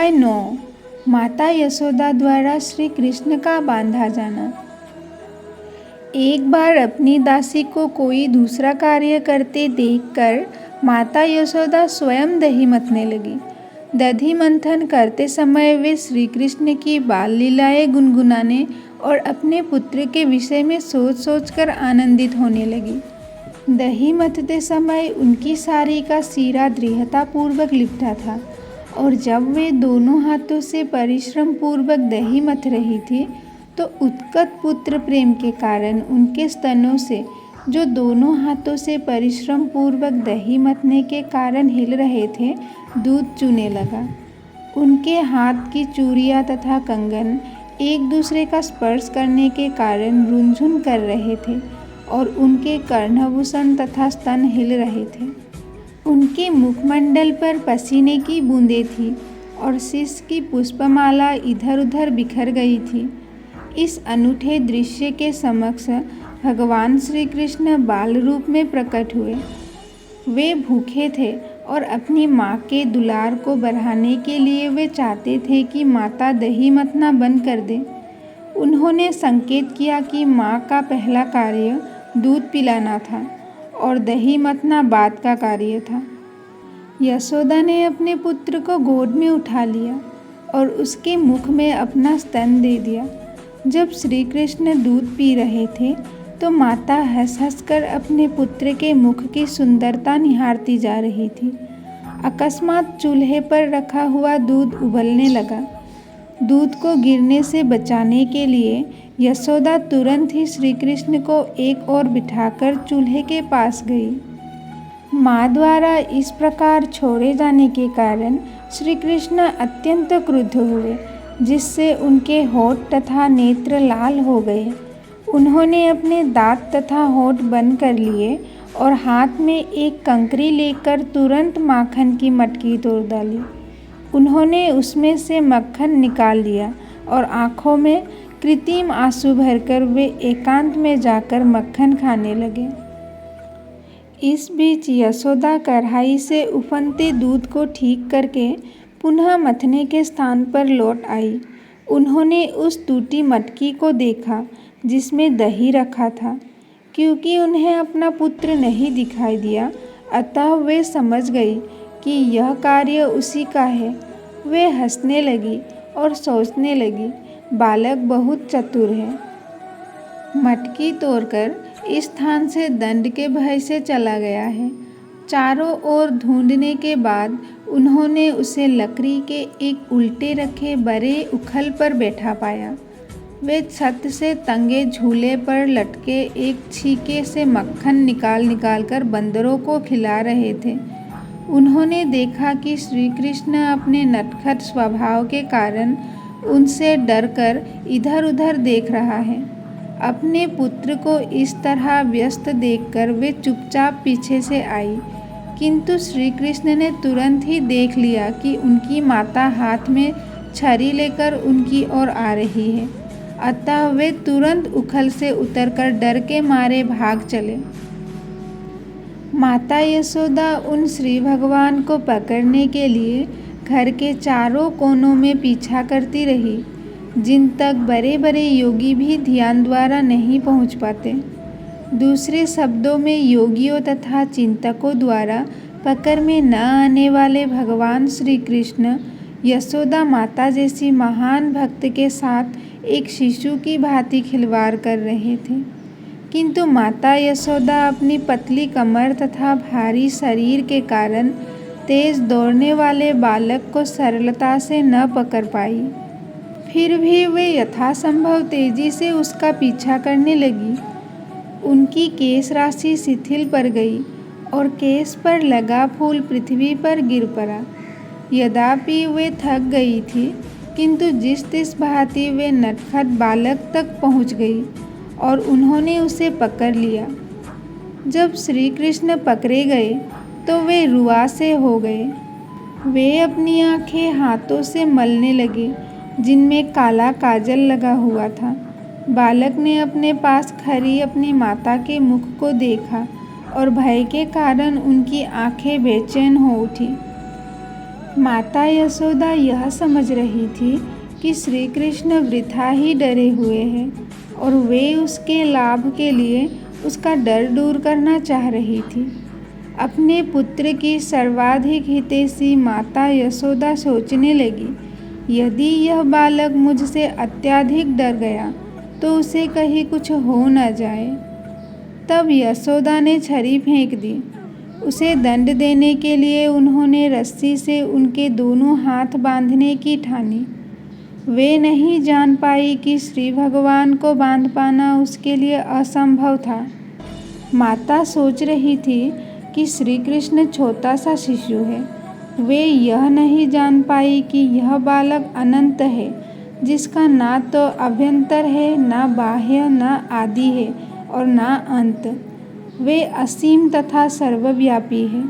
अध्याय 9 माता यशोदा द्वारा श्री कृष्ण का बांधा जाना। एक बार अपनी दासी को कोई दूसरा कार्य करते देखकर माता यशोदा स्वयं दही मथने लगी। दधी मंथन करते समय वे श्री कृष्ण की बाल लीलाएं गुनगुनाने और अपने पुत्र के विषय में सोच सोचकर आनंदित होने लगी। दही मथते समय उनकी साड़ी का सिरा दृढ़तापूर्वक लिपटा था और जब वे दोनों हाथों से परिश्रम पूर्वक दही मथ रही थी तो उत्कट पुत्र प्रेम के कारण उनके स्तनों से, जो दोनों हाथों से परिश्रम पूर्वक दही मथने के कारण हिल रहे थे, दूध चूने लगा। उनके हाथ की चूड़ियाँ तथा कंगन एक दूसरे का स्पर्श करने के कारण रुंझुन कर रहे थे और उनके कर्णभूषण तथा स्तन हिल रहे थे। उनके मुखमंडल पर पसीने की बूंदें थीं और शीश की पुष्पमाला इधर उधर बिखर गई थी। इस अनूठे दृश्य के समक्ष भगवान श्री कृष्ण बाल रूप में प्रकट हुए। वे भूखे थे और अपनी माँ के दुलार को बढ़ाने के लिए वे चाहते थे कि माता दही मथना बंद कर दे। उन्होंने संकेत किया कि माँ का पहला कार्य दूध पिलाना था और दही मथना बाद का कार्य था। यशोदा ने अपने पुत्र को गोद में उठा लिया और उसके मुख में अपना स्तन दे दिया। जब श्री कृष्ण दूध पी रहे थे तो माता हंस हंस कर अपने पुत्र के मुख की सुंदरता निहारती जा रही थी। अकस्मात चूल्हे पर रखा हुआ दूध उबलने लगा। दूध को गिरने से बचाने के लिए यशोदा तुरंत ही श्री कृष्ण को एक ओर बिठाकर चूल्हे के पास गई। माँ द्वारा इस प्रकार छोड़े जाने के कारण श्री कृष्ण अत्यंत क्रुद्ध हुए, जिससे उनके होठ तथा नेत्र लाल हो गए। उन्होंने अपने दांत तथा होठ बंद कर लिए और हाथ में एक कंकरी लेकर तुरंत माखन की मटकी तोड़ डाली। उन्होंने उसमें से मक्खन निकाल लिया और आँखों में कृत्रिम आंसू भरकर वे एकांत में जाकर मक्खन खाने लगे। इस बीच यशोदा कढ़ाई से उफनते दूध को ठीक करके पुनः मथने के स्थान पर लौट आई। उन्होंने उस टूटी मटकी को देखा जिसमें दही रखा था। क्योंकि उन्हें अपना पुत्र नहीं दिखाई दिया, अतः वे समझ गई कि यह कार्य उसी का है। वे हंसने लगी और सोचने लगी, बालक बहुत चतुर है। मटकी तोड़कर इस स्थान से दंड के भय से चला गया है। चारों ओर ढूंढने के बाद उन्होंने उसे लकड़ी के एक उल्टे रखे बड़े उखल पर बैठा पाया। वे छत से तंगे झूले पर लटके एक छीके से मक्खन निकाल कर बंदरों को खिला रहे थे। उन्होंने देखा कि श्री कृष्ण अपने नटखट स्वभाव के कारण उनसे डरकर इधर उधर देख रहा है। अपने पुत्र को इस तरह व्यस्त देखकर वे चुपचाप पीछे से आई, किंतु श्री कृष्ण ने तुरंत ही देख लिया कि उनकी माता हाथ में छड़ी लेकर उनकी ओर आ रही है। अतः वे तुरंत उखल से उतरकर डर के मारे भाग चले। माता यशोदा उन श्री भगवान को पकड़ने के लिए घर के चारों कोनों में पीछा करती रही, जिन तक बड़े बड़े योगी भी ध्यान द्वारा नहीं पहुंच पाते। दूसरे शब्दों में योगियों तथा चिंतकों द्वारा पकड़ में न आने वाले भगवान श्री कृष्ण यशोदा माता जैसी महान भक्त के साथ एक शिशु की भांति खिलवाड़ कर रहे थे। किंतु माता यशोदा अपनी पतली कमर तथा भारी शरीर के कारण तेज दौड़ने वाले बालक को सरलता से न पकड़ पाई। फिर भी वे यथासंभव तेजी से उसका पीछा करने लगी। उनकी केश राशि शिथिल पड़ गई और केश पर लगा फूल पृथ्वी पर गिर पड़ा। यद्यपि वे थक गई थी, किंतु जिस तिस भांति वे नटखट बालक तक पहुंच गई और उन्होंने उसे पकड़ लिया। जब श्री कृष्ण पकड़े गए तो वे रुआ से हो गए। वे अपनी आंखें हाथों से मलने लगे जिनमें काला काजल लगा हुआ था। बालक ने अपने पास खड़ी अपनी माता के मुख को देखा और भय के कारण उनकी आंखें बेचैन हो उठी। माता यशोदा यह समझ रही थी कि श्री कृष्ण वृथा ही डरे हुए हैं और वे उसके लाभ के लिए उसका डर दूर करना चाह रही थी। अपने पुत्र की सर्वाधिक हितैषी माता यशोदा सोचने लगी, यदि यह बालक मुझसे अत्यधिक डर गया तो उसे कहीं कुछ हो न जाए। तब यशोदा ने छड़ी फेंक दी। उसे दंड देने के लिए उन्होंने रस्सी से उनके दोनों हाथ बांधने की ठानी। वे नहीं जान पाई कि श्री भगवान को बांध पाना उसके लिए असंभव था। माता सोच रही थी कि श्री कृष्ण छोटा सा शिशु है। वे यह नहीं जान पाई कि यह बालक अनंत है, जिसका ना तो अभ्यंतर है, ना बाह्य, ना आदि है और ना अंत। वे असीम तथा सर्वव्यापी है।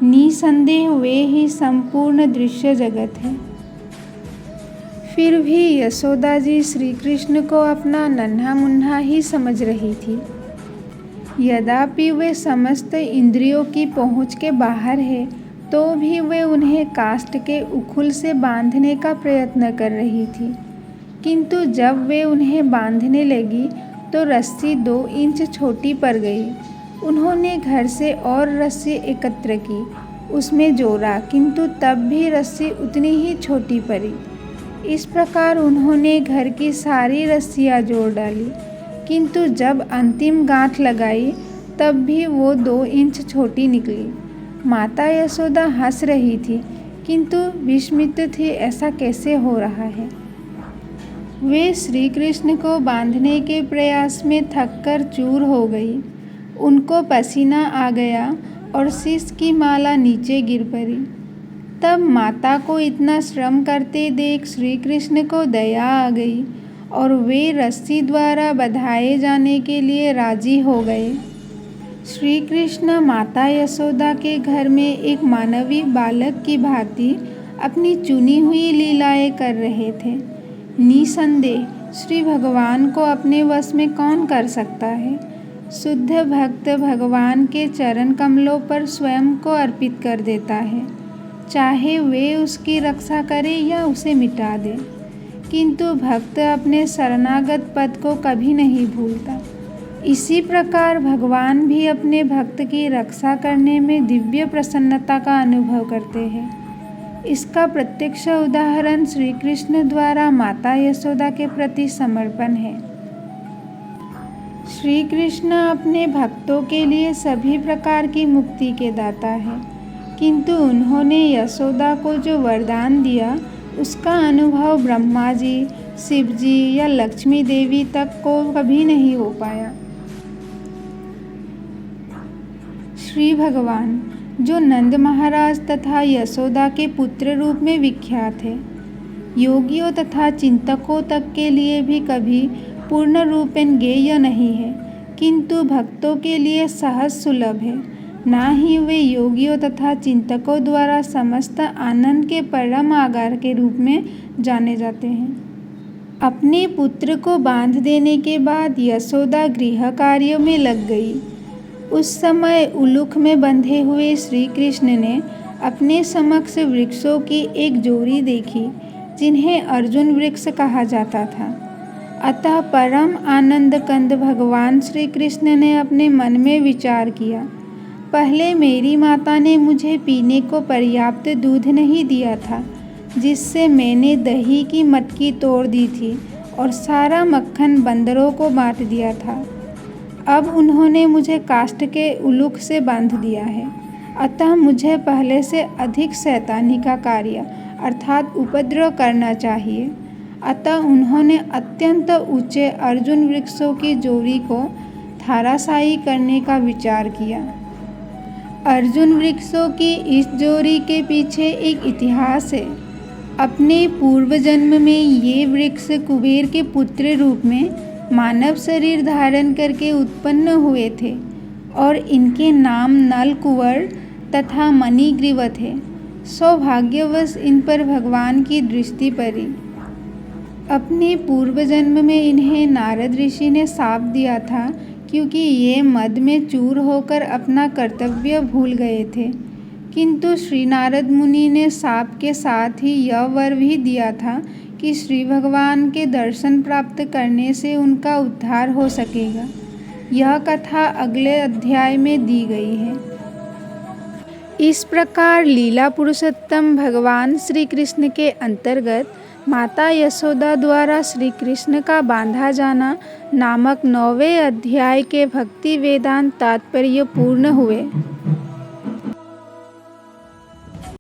निसंदेह वे ही संपूर्ण दृश्य जगत है। फिर भी यशोदा जी श्री कृष्ण को अपना नन्हा मुन्ना ही समझ रही थी। यद्यपि वे समस्त इंद्रियों की पहुँच के बाहर है, तो भी वे उन्हें काष्ठ के उखुल से बांधने का प्रयत्न कर रही थी। किंतु जब वे उन्हें बांधने लगी तो रस्सी 2 इंच छोटी पड़ गई। उन्होंने घर से और रस्सी एकत्र की, उसमें जोड़ा, किंतु तब भी रस्सी उतनी ही छोटी पड़ी। इस प्रकार उन्होंने घर की सारी रस्सियाँ जोड़ डाली, किंतु जब अंतिम गांठ लगाई तब भी वो 2 इंच छोटी निकली। माता यशोदा हंस रही थी, किंतु विस्मित थी, ऐसा कैसे हो रहा है। वे श्री कृष्ण को बांधने के प्रयास में थककर चूर हो गई। उनको पसीना आ गया और शीश की माला नीचे गिर पड़ी। तब माता को इतना श्रम करते देख श्री कृष्ण को दया आ गई और वे रस्सी द्वारा बंधाए जाने के लिए राजी हो गए। श्री कृष्ण माता यशोदा के घर में एक मानवीय बालक की भांति अपनी चुनी हुई लीलाएं कर रहे थे। निसंदेह श्री भगवान को अपने वश में कौन कर सकता है। शुद्ध भक्त भगवान के चरण कमलों पर स्वयं को अर्पित कर देता है, चाहे वे उसकी रक्षा करे या उसे मिटा दे। किंतु भक्त अपने शरणागत पद को कभी नहीं भूलता। इसी प्रकार भगवान भी अपने भक्त की रक्षा करने में दिव्य प्रसन्नता का अनुभव करते हैं। इसका प्रत्यक्ष उदाहरण श्री कृष्ण द्वारा माता यशोदा के प्रति समर्पण है। श्री कृष्ण अपने भक्तों के लिए सभी प्रकार की मुक्ति के दाता है, किंतु उन्होंने यशोदा को जो वरदान दिया उसका अनुभव ब्रह्मा जी, शिव जी या लक्ष्मी देवी तक को कभी नहीं हो पाया। श्री भगवान जो नंद महाराज तथा यशोदा के पुत्र रूप में विख्यात है, योगियों तथा चिंतकों तक के लिए भी कभी पूर्ण रूपेण ज्ञेय नहीं है, किंतु भक्तों के लिए सहज सुलभ है। ना ही वे योगियों तथा चिंतकों द्वारा समस्त आनंद के परम आगार के रूप में जाने जाते हैं। अपने पुत्र को बांध देने के बाद यशोदा गृह कार्यों में लग गई। उस समय उलूख में बंधे हुए श्री कृष्ण ने अपने समक्ष वृक्षों की एक जोड़ी देखी, जिन्हें अर्जुन वृक्ष कहा जाता था। अतः परम आनंद कंद भगवान श्री कृष्ण ने अपने मन में विचार किया, पहले मेरी माता ने मुझे पीने को पर्याप्त दूध नहीं दिया था, जिससे मैंने दही की मटकी तोड़ दी थी और सारा मक्खन बंदरों को बांट दिया था। अब उन्होंने मुझे काष्ठ के उलूख से बांध दिया है, अतः मुझे पहले से अधिक शैतानी का कार्य अर्थात उपद्रव करना चाहिए। अतः उन्होंने अत्यंत ऊंचे अर्जुन वृक्षों की जोड़ी को धाराशायी करने का विचार किया। अर्जुन वृक्षों की इस जोड़ी के पीछे एक इतिहास है। अपने पूर्व जन्म में ये वृक्ष कुबेर के पुत्र रूप में मानव शरीर धारण करके उत्पन्न हुए थे और इनके नाम नल, कुंवर तथा मणिग्रीव थे। सौभाग्यवश इन पर भगवान की दृष्टि पड़ी। अपने पूर्व जन्म में इन्हें नारद ऋषि ने शाप दिया था, क्योंकि ये मद में चूर होकर अपना कर्तव्य भूल गए थे। किंतु श्री नारद मुनि ने साप के साथ ही यह वर भी दिया था कि श्री भगवान के दर्शन प्राप्त करने से उनका उद्धार हो सकेगा। यह कथा अगले अध्याय में दी गई है। इस प्रकार लीला पुरुषोत्तम भगवान श्री कृष्ण के अंतर्गत माता यशोदा द्वारा श्री कृष्ण का बांधा जाना नामक 9वें अध्याय के भक्ति वेदांत तात्पर्य पूर्ण हुए।